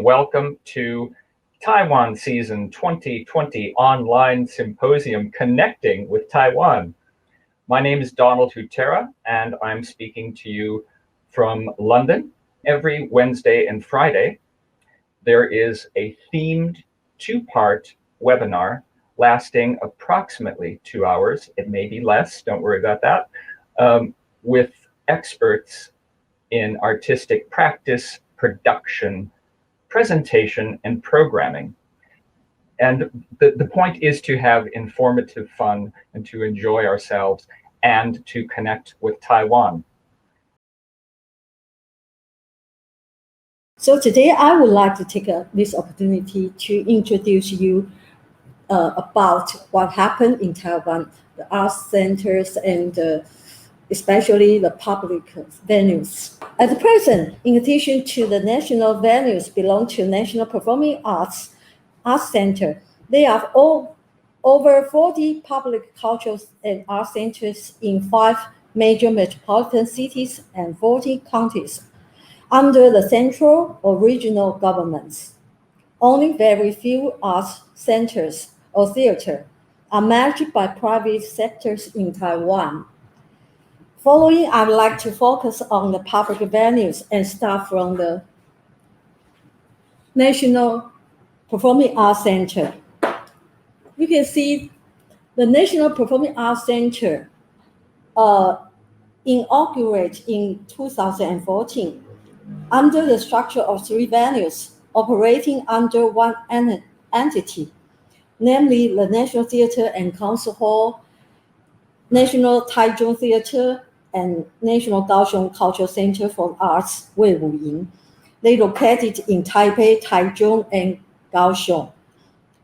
Welcome to Taiwan Season 2020 Online Symposium Connecting with Taiwan. My name is Donald Hutera, and I'm speaking to you from London. Every Wednesday and Friday, there is a themed two-part webinar lasting approximately 2 hours. It may be less, don't worry about that, with experts in artistic practice, production, presentation, and programming. And the point is to have informative fun and to enjoy ourselves and to connect with Taiwan. So today I would like to take this opportunity to introduce you about what happened in Taiwan, the art centers and especially the public venues. At present, in addition to the national venues belong to National Performing Arts Center, there are over 40 public cultural and art centers in 5 major metropolitan cities and 40 counties under the central or regional governments. Only very few art centers or theater are managed by private sectors in Taiwan. Following, I would like to focus on the public venues and start from the National Performing Arts Center. You can see the National Performing Arts Center inaugurated in 2014 under the structure of 3 venues operating under one entity, namely the National Theatre and Concert Hall, National Taichung Theatre, and National Kaohsiung Cultural Center for Arts, Wei Wu Ying. They located in Taipei, Taichung, and Kaohsiung,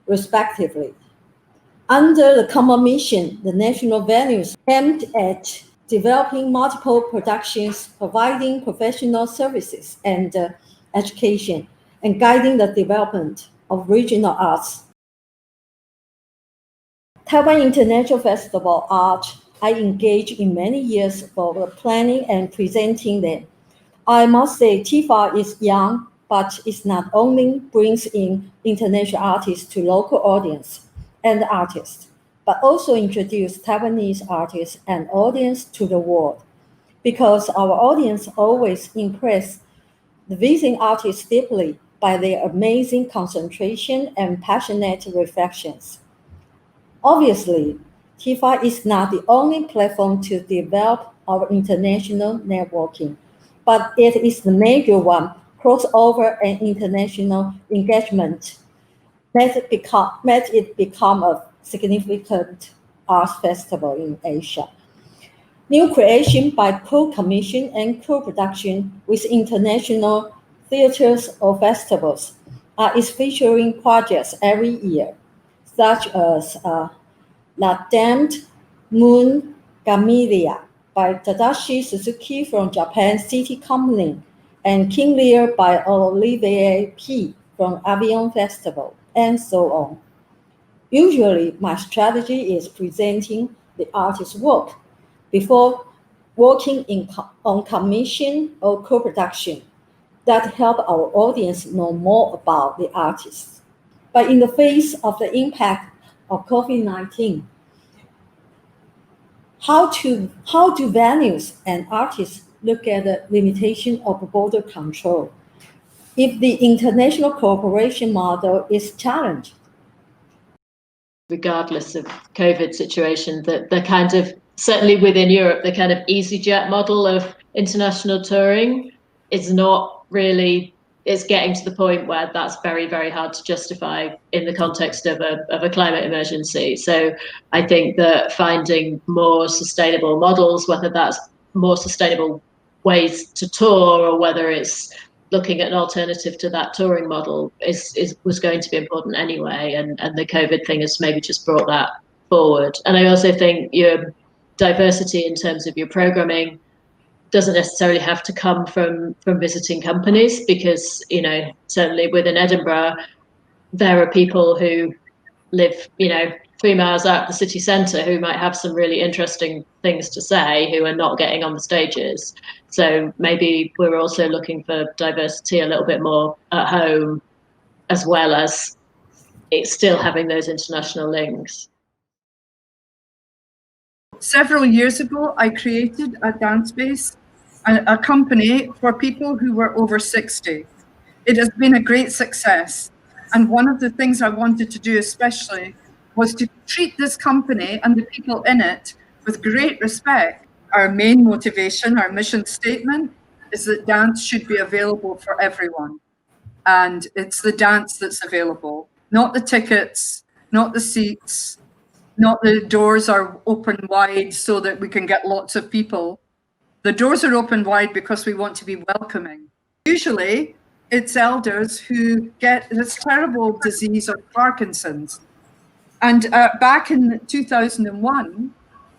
respectively. Under the common mission, the national venues aimed at developing multiple productions, providing professional services and education, and guiding the development of regional arts. Taiwan International Festival Art, I engaged in many years for the planning and presenting them. I must say TIFA is young, but it not only brings in international artists to local audience and artists, but also introduce Taiwanese artists and audience to the world, because our audience always impress the visiting artists deeply by their amazing concentration and passionate reflections. Obviously, TIFA is not the only platform to develop our international networking, but it is the major one, crossover and international engagement, made it become a significant arts festival in Asia. New creation by co-commission and co-production with international theaters or festivals is featuring projects every year, such as La Damned Moon Gamelia by Tadashi Suzuki from Japan City Company, and King Lear by Olivier P. from Avion Festival, and so on. Usually, my strategy is presenting the artist's work before working on commission or co-production that help our audience know more about the artist. But in the face of the impact of COVID-19, how do venues and artists look at the limitation of border control if the international cooperation model is challenged? Regardless of COVID situation, that the kind of, certainly within Europe, the kind of EasyJet model of international touring is not really, it's getting to the point where that's very, very hard to justify in the context of a climate emergency. So I think that finding more sustainable models, whether that's more sustainable ways to tour or whether it's looking at an alternative to that touring model was going to be important anyway, and the COVID thing has maybe just brought that forward. And I also think your diversity in terms of your programming doesn't necessarily have to come from visiting companies, because, you know, certainly within Edinburgh, there are people who live, you know, females out of the city centre who might have some really interesting things to say who are not getting on the stages. So maybe we're also looking for diversity a little bit more at home, as well as it's still having those international links. Several years ago, I created a dance space, a company for people who were over 60. It has been a great success. And one of the things I wanted to do especially was to treat this company and the people in it with great respect. Our main motivation, our mission statement, is that dance should be available for everyone. And it's the dance that's available, not the tickets, not the seats, not the doors are open wide so that we can get lots of people. The doors are open wide because we want to be welcoming. Usually it's elders who get this terrible disease of Parkinson's. And back in 2001,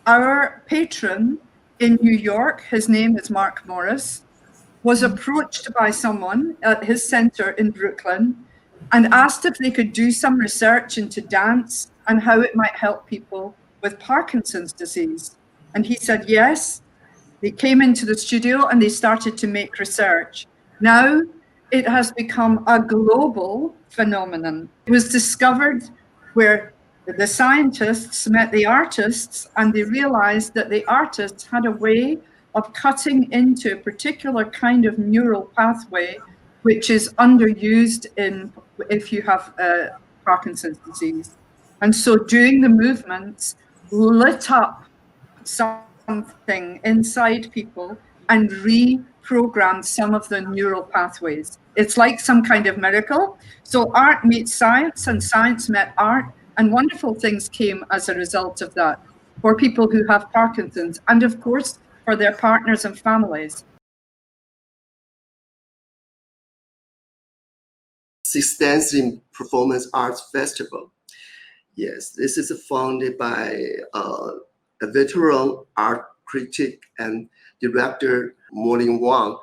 our patron in New York, his name is Mark Morris, was approached by someone at his center in Brooklyn and asked if they could do some research into dance and how it might help people with Parkinson's disease. And he said yes. They came into the studio and they started to make research. Now it has become a global phenomenon. It was discovered where the scientists met the artists and they realized that the artists had a way of cutting into a particular kind of neural pathway, which is underused if you have Parkinson's disease. And so doing the movements lit up something inside people and reprogrammed some of the neural pathways. It's like some kind of miracle. So art meets science and science met art, and wonderful things came as a result of that for people who have Parkinson's and of course for their partners and families. Six Dancing Performance Arts Festival. Yes, this is founded by a veteran art critic and director, Morning Wang.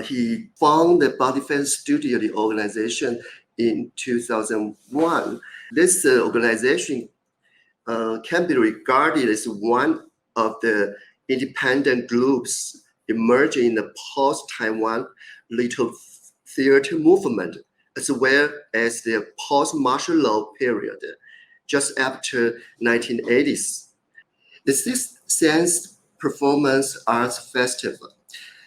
He founded the Body Fence Studio, the organization, in 2001. This organization can be regarded as one of the independent groups emerging in the post-Taiwan Little Theater movement, as well as the post-martial law period, just after 1980s. The Sixth Sense Performance Arts Festival,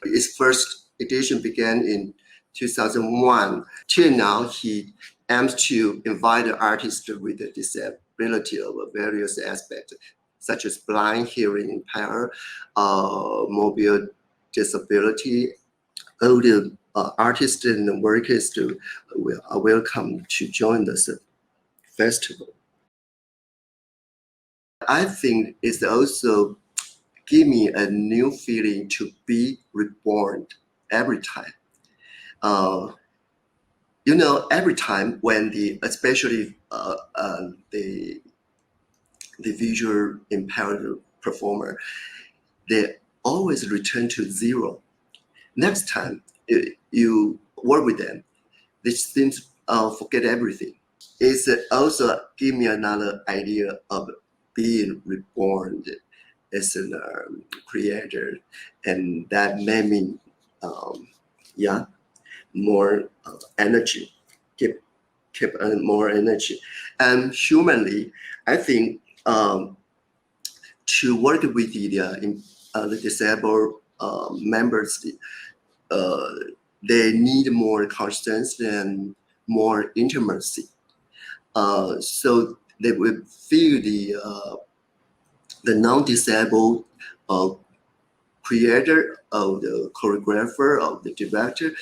its first edition began in 2001. Till now, he aims to invite artists with a disability of various aspects, such as blind, hearing impaired, mobile disability. All the artists and workers are welcome to join this festival. I think it's also give me a new feeling to be reborn every time. Every time when especially the visual impaired performer, they always return to zero. Next time you work with them, they seem to forget everything. It's also give me another idea of being reborn as a creator, and that made me, more energy, keep more energy. And humanly, I think to work with the disabled members, they need more constance and more intimacy. So they will feel the non-disabled creator, of the choreographer, of the director,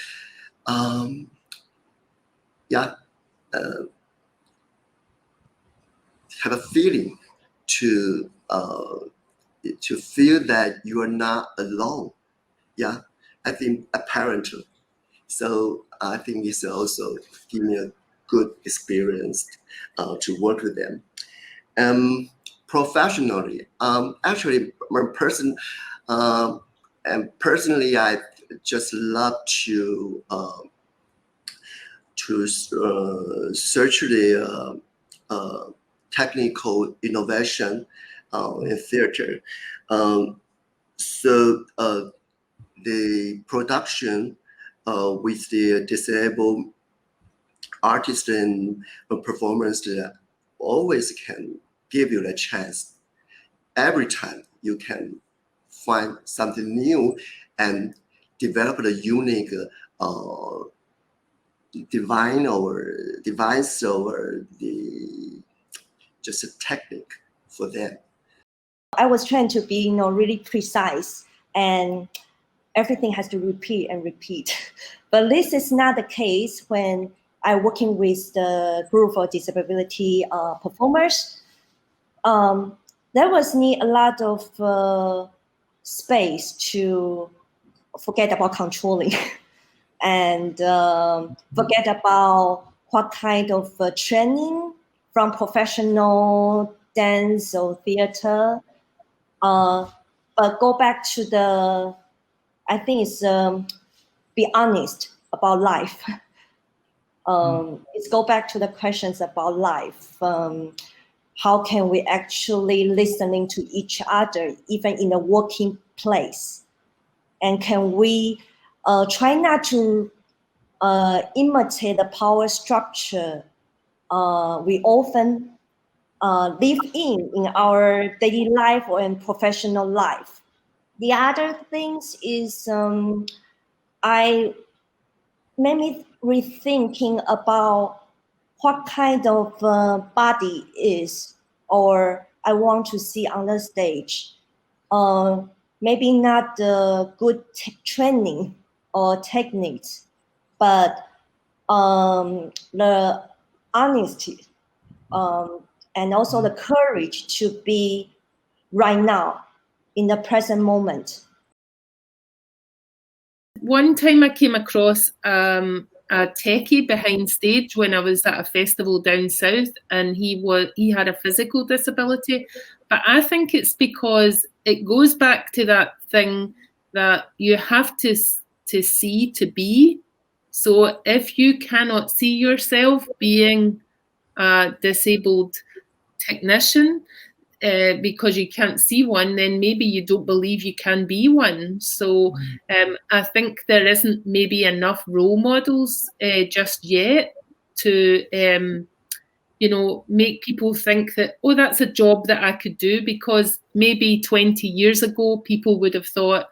have a feeling to feel that you are not alone. Yeah, I think apparently. So I think it's also give me a good experience to work with them. Professionally, actually, personally, I just love to search the technical innovation in theater. So the production with the disabled artists and performers always can give you the chance. Every time you can find something new and develop a unique device or the just a technique for them. I was trying to be, really precise, and everything has to repeat and repeat. But this is not the case when I'm working with the group for disability performers. There was need a lot of space to forget about controlling and forget about what kind of training from professional dance or theater. But go back to I think it's be honest about life. It's go back to the questions about life. How can we actually listening to each other, even in a working place? And can we try not to imitate the power structure we often live in our daily life or in professional life? The other things is I made me rethinking about what kind of body is or I want to see on the stage. Maybe not the good training or techniques, but the honesty and also the courage to be right now in the present moment. One time I came across a techie behind stage when I was at a festival down south, and he had a physical disability. But I think it's because it goes back to that thing that you have to see to be. So if you cannot see yourself being a disabled technician, because you can't see one, then maybe you don't believe you can be one. So I think there isn't maybe enough role models just yet to make people think that, oh, that's a job that I could do, because maybe 20 years ago people would have thought,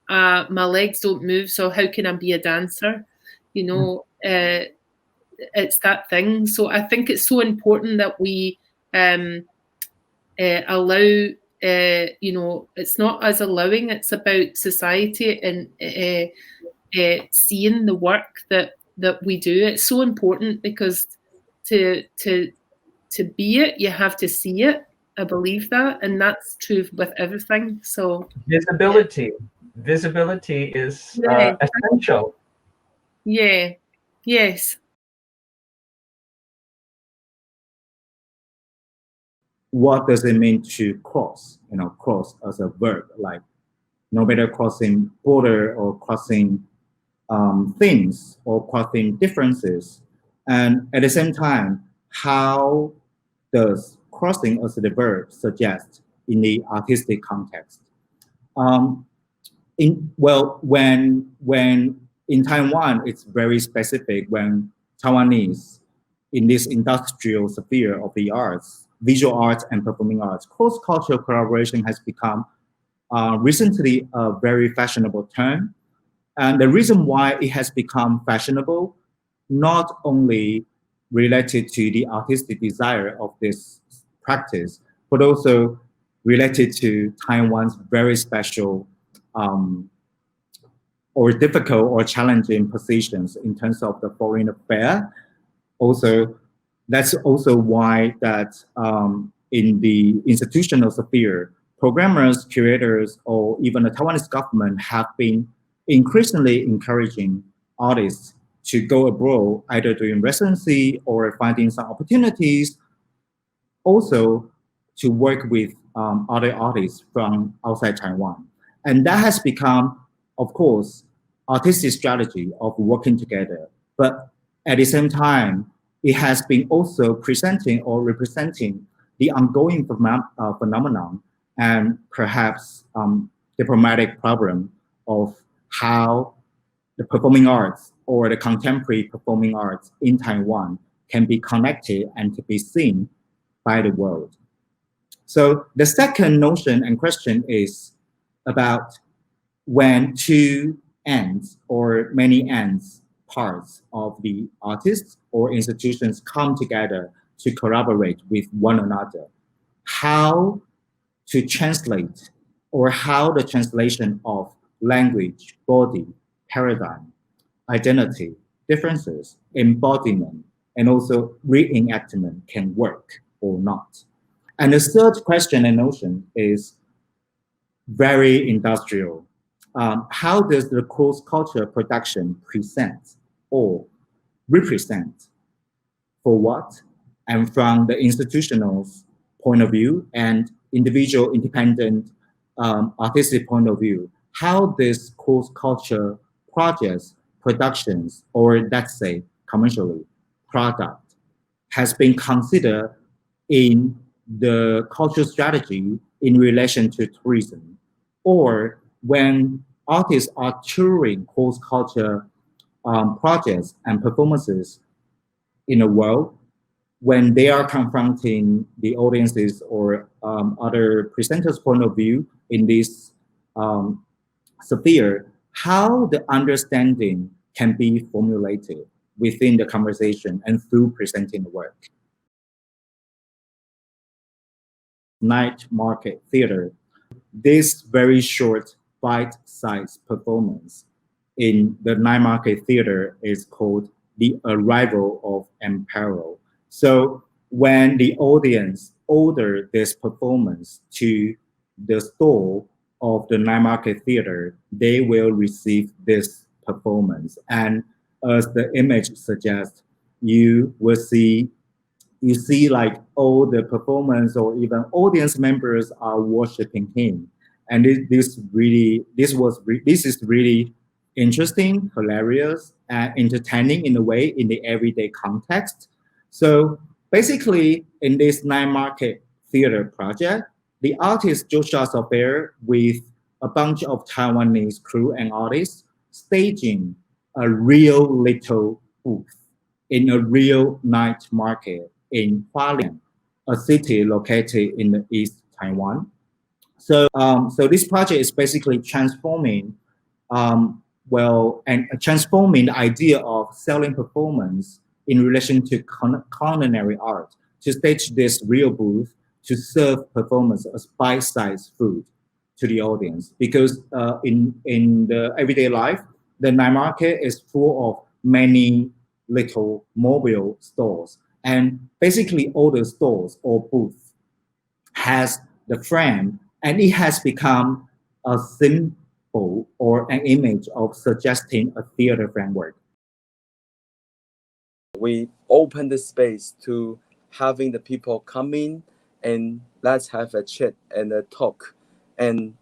my legs don't move, so how can I be a dancer? It's that thing. So I think it's so important that we allow, it's not us allowing, it's about society and seeing the work that we do. It's so important, because to be it, you have to see it. I believe that, and that's true with everything. So visibility is essential. Yeah. Yes. What does it mean to cross? Cross as a verb, like no matter crossing border or crossing things or crossing differences. And at the same time, how does crossing as the verb suggest in the artistic context? When in Taiwan, it's very specific. When Taiwanese in this industrial sphere of the arts, visual arts and performing arts, cross-cultural collaboration has become recently a very fashionable term. And the reason why it has become fashionable, not only related to the artistic desire of this practice, but also related to Taiwan's very special or difficult or challenging positions in terms of the foreign affair. Also, that's also why that in the institutional sphere, programmers, curators, or even the Taiwanese government have been increasingly encouraging artists to go abroad, either doing residency or finding some opportunities, also to work with other artists from outside Taiwan. And that has become, of course, artistic strategy of working together. But at the same time, it has been also presenting or representing the ongoing phenomenon and perhaps diplomatic problem of how the performing arts or the contemporary performing arts in Taiwan can be connected and to be seen by the world. So the second notion and question is about when two ends or many ends parts of the artists or institutions come together to collaborate with one another, how to translate or how the translation of language, body, paradigm, identity, differences, embodiment, and also reenactment can work or not. And the third question and notion is very industrial. How does the cross-culture production present or represent for what? And from the institutional point of view and individual independent artistic point of view, how this cross-culture projects, productions, or let's say commercially, product has been considered in the cultural strategy in relation to tourism, or when artists are touring cross-culture projects and performances in the world, when they are confronting the audiences or other presenters' point of view in this sphere, how the understanding can be formulated within the conversation and through presenting the work. Night market theater, this very short bite-sized performance in the night market theater is called The Arrival of Emperor. So when the audience order this performance to the store of the night market theater, they will receive this performance. And as the image suggests, you see like all the performance or even audience members are worshiping him. And this is really interesting, hilarious, and entertaining in a way in the everyday context. So basically, in this night market theater project, the artist Joshua Sofer with a bunch of Taiwanese crew and artists staging a real little booth in a real night market in Hualien, a city located in the East Taiwan. So this project is basically transforming transforming the idea of selling performance in relation to culinary art, to stage this real booth to serve performance as bite-sized food to the audience. Because in the everyday life, the night market is full of many little mobile stores. And basically all the stores or booths has the frame, and it has become a symbol or an image of suggesting a theater framework. We open the space to having the people come in and let's have a chat and a talk. And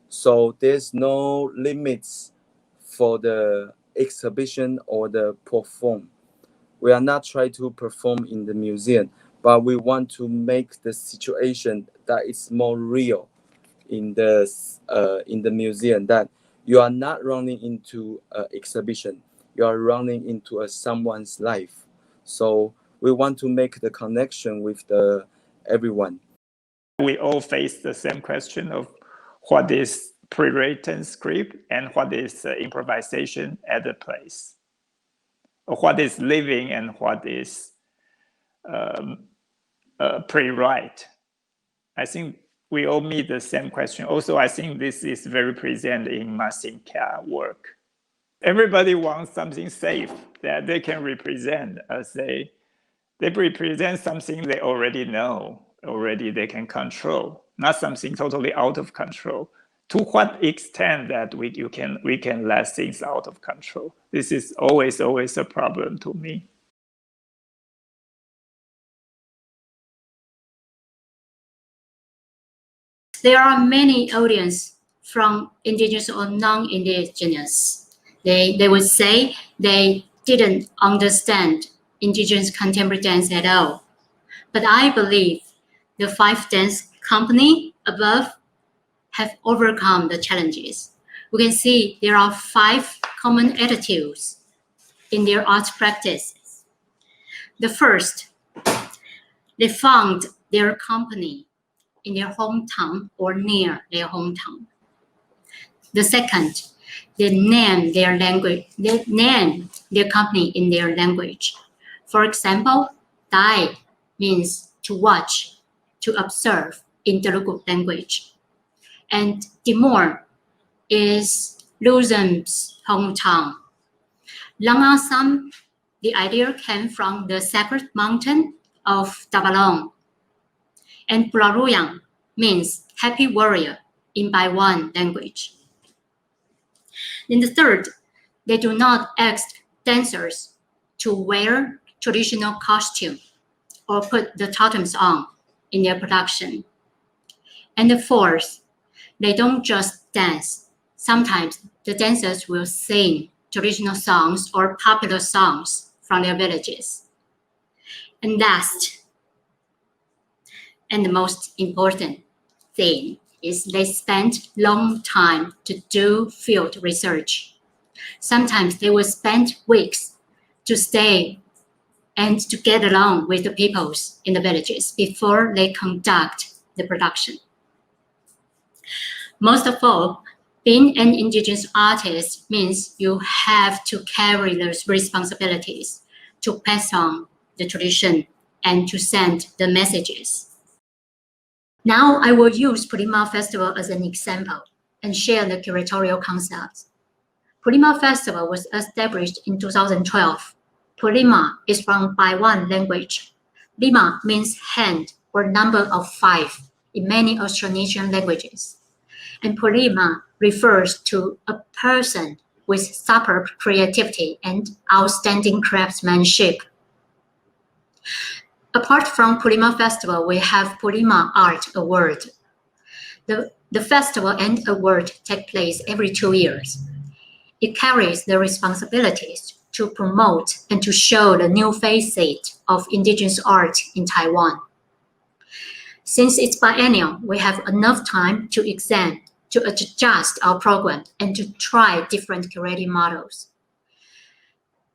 so there's no limits for the exhibition or the perform. We are not trying to perform in the museum, but we want to make the situation that is more real in the museum, that you are not running into an exhibition, you are running into someone's life. So we want to make the connection with everyone. We all face the same question of what is pre-written script and what is improvisation at the place. What is living and what is pre-write. I think we all meet the same question. Also, I think this is very present in Masinka work. Everybody wants something safe that they can represent, as they represent something they already know, already they can control, not something totally out of control. To what extent that we can let things out of control? This is always a problem to me. There are many audience from indigenous or non-indigenous. They would say they didn't understand indigenous contemporary dance at all. But I believe the 5 dance company above have overcome the challenges. We can see there are 5 common attitudes in their art practices. The first, they found their company in their hometown or near their hometown. The second, they name their language. They name their company in their language. For example, Dai means to watch, to observe in Telugu language. And Timor is Luzon's hometown. Langasam, the idea came from the sacred mountain of Tabalong. And Pularuyang means happy warrior in Taiwan language. In the third, they do not ask dancers to wear traditional costume or put the totems on in their production. And the fourth, they don't just dance. Sometimes the dancers will sing traditional songs or popular songs from their villages. And last, and the most important thing is they spend long time to do field research. Sometimes they will spend weeks to stay and to get along with the peoples in the villages before they conduct the production. Most of all, being an indigenous artist means you have to carry those responsibilities to pass on the tradition and to send the messages. Now I will use Purima Festival as an example and share the curatorial concepts. Purima Festival was established in 2012. Purima is from Taiwan language. Lima means hand or number of 5 in many Austronesian languages. And Purima refers to a person with superb creativity and outstanding craftsmanship. Apart from Purima Festival, we have Purima Art Award. The festival and award take place every 2 years. It carries the responsibilities to promote and to show the new facet of indigenous art in Taiwan. Since it's biennial, we have enough time to examine, to adjust our program and to try different curating models.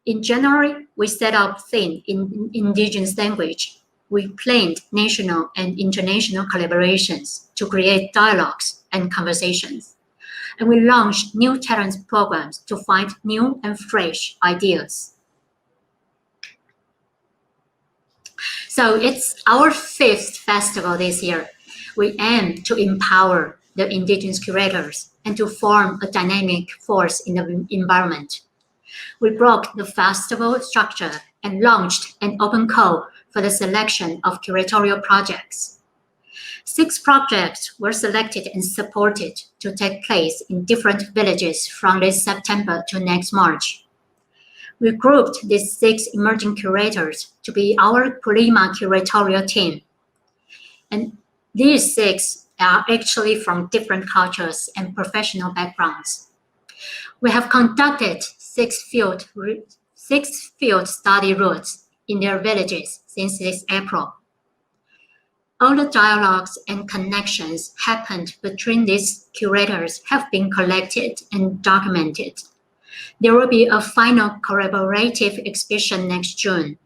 In January, we set up theme in indigenous language. We planned national and international collaborations to create dialogues and conversations. And we launched new talent programs to find new and fresh ideas. So it's our 5th festival this year. We aim to empower the indigenous curators and to form a dynamic force in the environment. We broke the festival structure and launched an open call for the selection of curatorial projects. 6 projects were selected and supported to take place in different villages from this September to next March. We grouped these 6 emerging curators to be our Purima curatorial team. And these 6 are actually from different cultures and professional backgrounds. We have conducted 6 field study routes in their villages since this April. All the dialogues and connections happened between these curators have been collected and documented. There will be a final collaborative exhibition next June,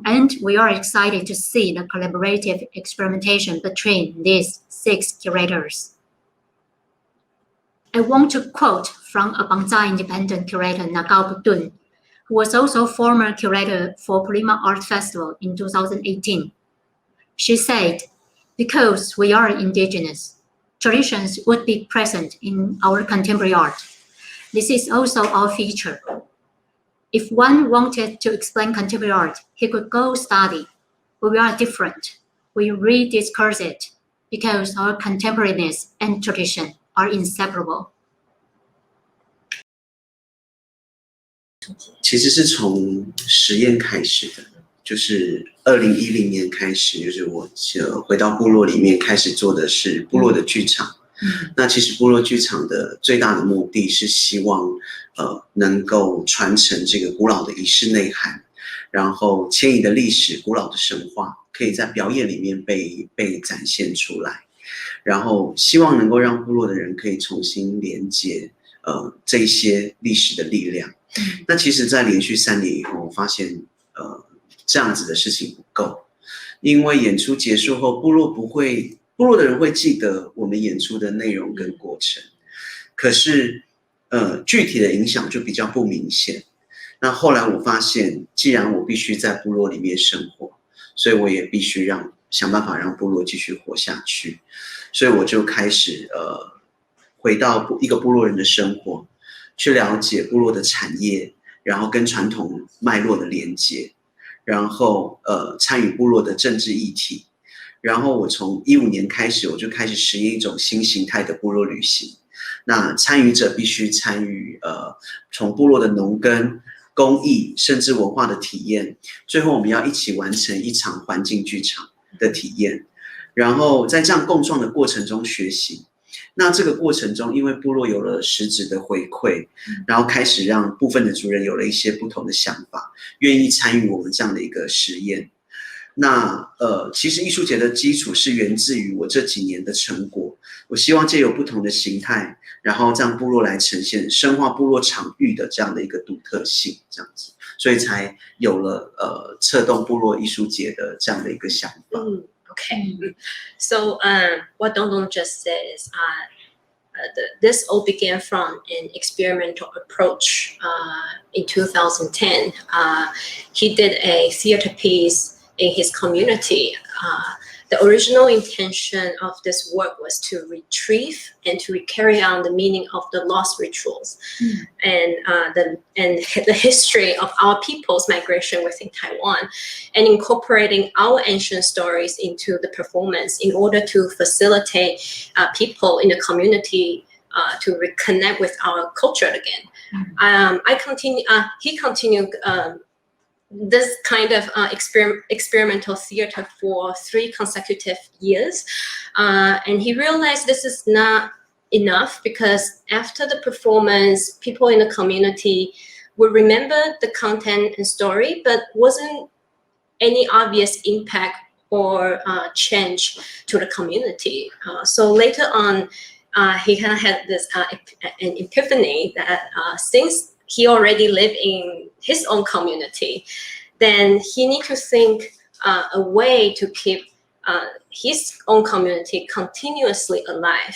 and we are excited to see the collaborative experimentation between these 6 curators. I want to quote from a Bangsa independent curator, Nakao Putun, who was also former curator for Purima Art Festival in 2018. She said, because we are indigenous, traditions would be present in our contemporary art. This is also our feature. If one wanted to explain contemporary art, he could go study. But we are different. We rediscuss it because our contemporariness and tradition are inseparable. 其实是从实验开始的，就是2010年开始，就是我回到部落里面开始做的是部落的剧场。那其实部落剧场的最大的目的是希望能够传承这个古老的仪式内涵，然后迁移的历史、古老的神话，可以在表演里面被展现出来，然后希望能够让部落的人可以重新连接这一些历史的力量。那其实，在连续3年以后，我发现这样子的事情不够，因为演出结束后，部落的人会记得我们演出的内容跟过程，可是具体的影响就比较不明显。那后来我发现，既然我必须在部落里面生活，所以我也必须想办法让部落继续活下去。所以我就开始回到一个部落人的生活，去了解部落的产业，然后跟传统脉络的连接，然后参与部落的政治议题。然后我从2015年开始，我就开始实验一种新形态的部落旅行。那参与者必须参与从部落的农耕、工艺，甚至文化的体验。最后我们要一起完成一场环境剧场的体验，然后在这样共创的过程中学习。那这个过程中，因为部落有了实质的回馈，然后开始让部分的族人有了一些不同的想法，愿意参与我们这样的一个实验。那其实艺术节的基础是源自于我这几年的成果。我希望借由不同的形态，然后让部落来呈现深化部落场域的这样的一个独特性，这样子，所以才有了策动部落艺术节的这样的一个想法。Okay. So what Dongdong just said is this all began from an experimental approach in 2010. He did a theater piece in his community. The original intention of this work was to retrieve and to carry on the meaning of the lost rituals and the history of our people's migration within Taiwan, and incorporating our ancient stories into the performance in order to facilitate people in the community to reconnect with our culture again. He continued this kind of experimental theater for 3 consecutive years. And he realized this is not enough, because after the performance, people in the community would remember the content and story, but wasn't any obvious impact or change to the community. So later on, he kind of had this an epiphany that since he already lived in his own community, then he need to think a way to keep his own community continuously alive.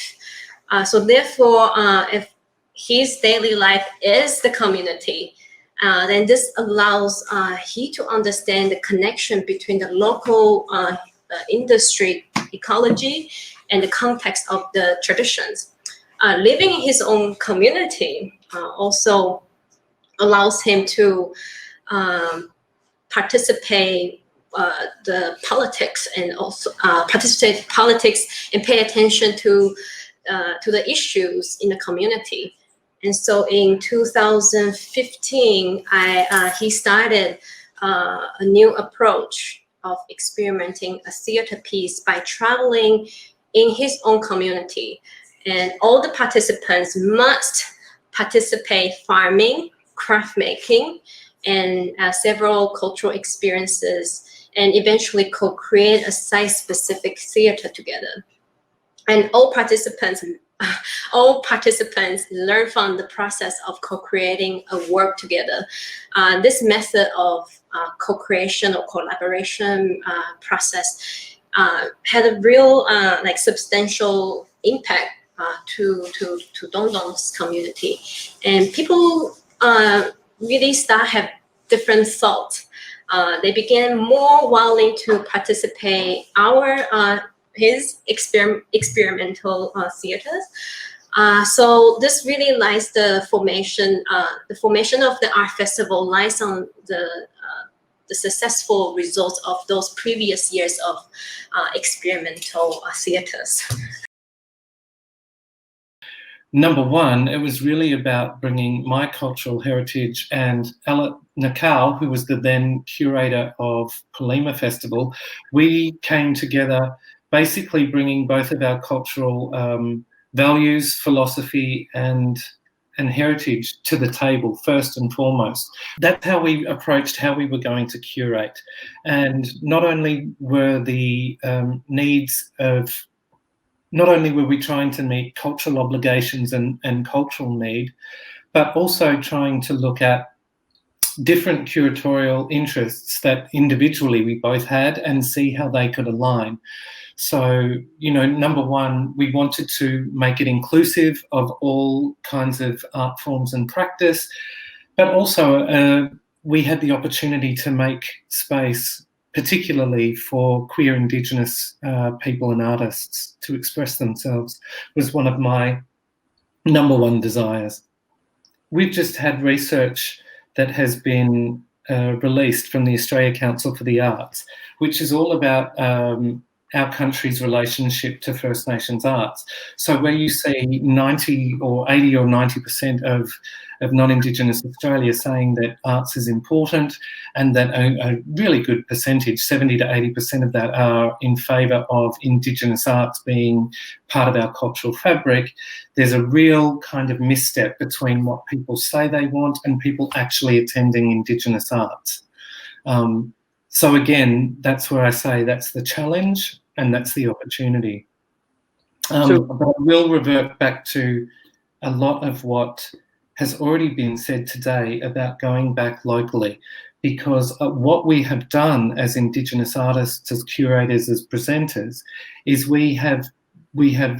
So therefore, if his daily life is the community, then this allows he to understand the connection between the local industry ecology and the context of the traditions. Living in his own community also allows him to participate the politics, and also participate politics and pay attention to the issues in the community. And so in 2015, he started a new approach of experimenting a theater piece by traveling in his own community. And all the participants must participate farming, craft making, and several cultural experiences, and eventually co-create a site-specific theater together. And all participants learn from the process of co-creating a work together. This method of co-creation or collaboration process had a real substantial impact to Dongdong's community, and people really start have different thoughts. They began more willing to participate his experimental theaters. So this really lies the formation of the art festival lies on the successful results of those previous years of experimental theaters. Number one, it was really about bringing my cultural heritage, and Ella Nakal, who was the then curator of Polima Festival, we came together basically bringing both of our cultural values, philosophy, and and heritage to the table first and foremost. That's how we approached how we were going to curate. And not only were the needs of, not only were we trying to meet cultural obligations and cultural need, but also trying to look at different curatorial interests that individually we both had and see how they could align. So, you know, number one, we wanted to make it inclusive of all kinds of art forms and practice, but also we had the opportunity to make space particularly for queer Indigenous people and artists to express themselves was one of my number one desires. We've just had research that has been released from the Australia Council for the Arts, which is all about our country's relationship to First Nations arts. So where you see 90 or 80 or 90% of non-Indigenous Australia saying that arts is important, and that a really good percentage, 70 to 80% of that, are in favour of Indigenous arts being part of our cultural fabric, there's a real kind of misstep between what people say they want and people actually attending Indigenous arts. So again, that's where I say that's the challenge and that's the opportunity. But I will revert back to a lot of what has already been said today about going back locally, because what we have done as Indigenous artists, as curators, as presenters, is we have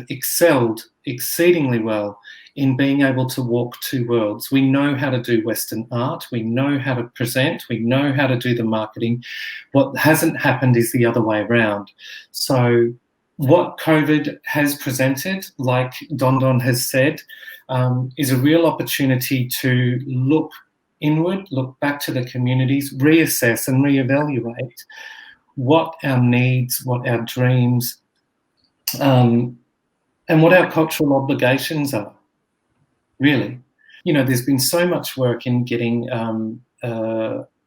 excelled exceedingly well in being able to walk two worlds. We know how to do Western art, we know how to present, we know how to do the marketing. What hasn't happened is the other way around. So what COVID has presented, like Don Don has said, is a real opportunity to look inward, look back to the communities, reassess and reevaluate what our needs, what our dreams, and what our cultural obligations are, really. You know, there's been so much work in getting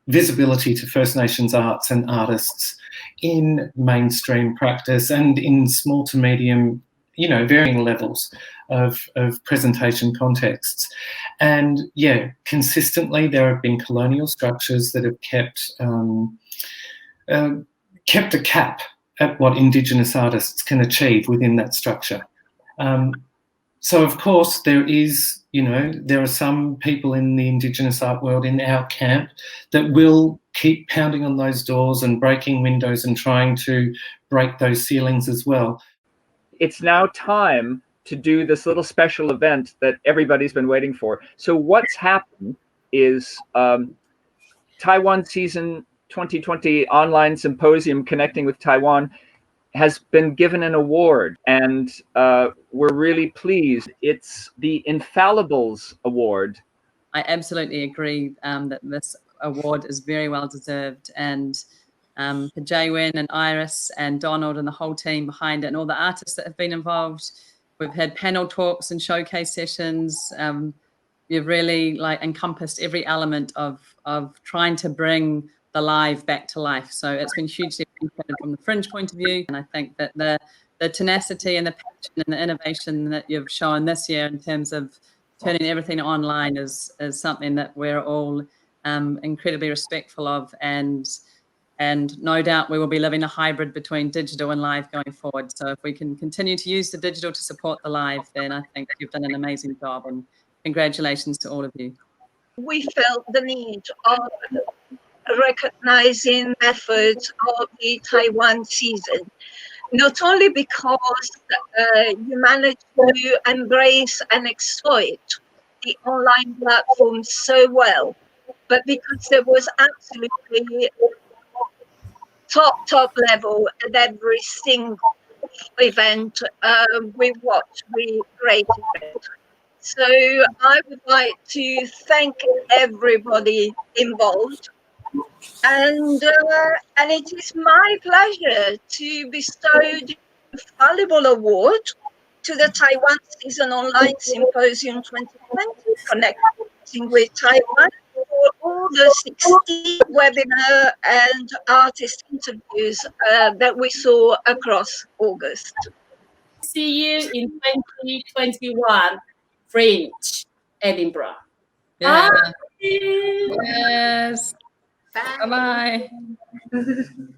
visibility to First Nations arts and artists in mainstream practice and in small to medium, you know, varying levels of presentation contexts. And yeah, consistently there have been colonial structures that have kept a cap at what Indigenous artists can achieve within that structure. So of course there is, you know, there are some people in the Indigenous art world in our camp that will keep pounding on those doors and breaking windows and trying to break those ceilings as well. It's now time to do this little special event that everybody's been waiting for. So what's happened is Taiwan Season 2020 Online Symposium Connecting with Taiwan has been given an award, and we're really pleased. It's the Infallibles Award. I absolutely agree that this award is very well deserved, and for Jaywin and Iris and Donald and the whole team behind it and all the artists that have been involved. We've had panel talks and showcase sessions. You've really encompassed every element of trying to bring the live back to life. So it's been hugely appreciated from the Fringe point of view. And I think that the tenacity and the passion and the innovation that you've shown this year in terms of turning everything online is something that we're all incredibly respectful of. And no doubt we will be living a hybrid between digital and live going forward. So if we can continue to use the digital to support the live, then I think you've done an amazing job, and congratulations to all of you. We felt the need of recognizing efforts of the Taiwan season, not only because you managed to embrace and exploit the online platform so well, but because there was absolutely top level at every single event we watched, we rated it. So I would like to thank everybody involved, and it is my pleasure to bestow the Infallible Award to the Taiwan Season Online Symposium 2020, Connecting with Taiwan, for all the 16 webinar and artist interviews that we saw across August. See you in 2021 Fringe. Edinburgh. Yeah. Bye. Yes. Bye. Bye-bye.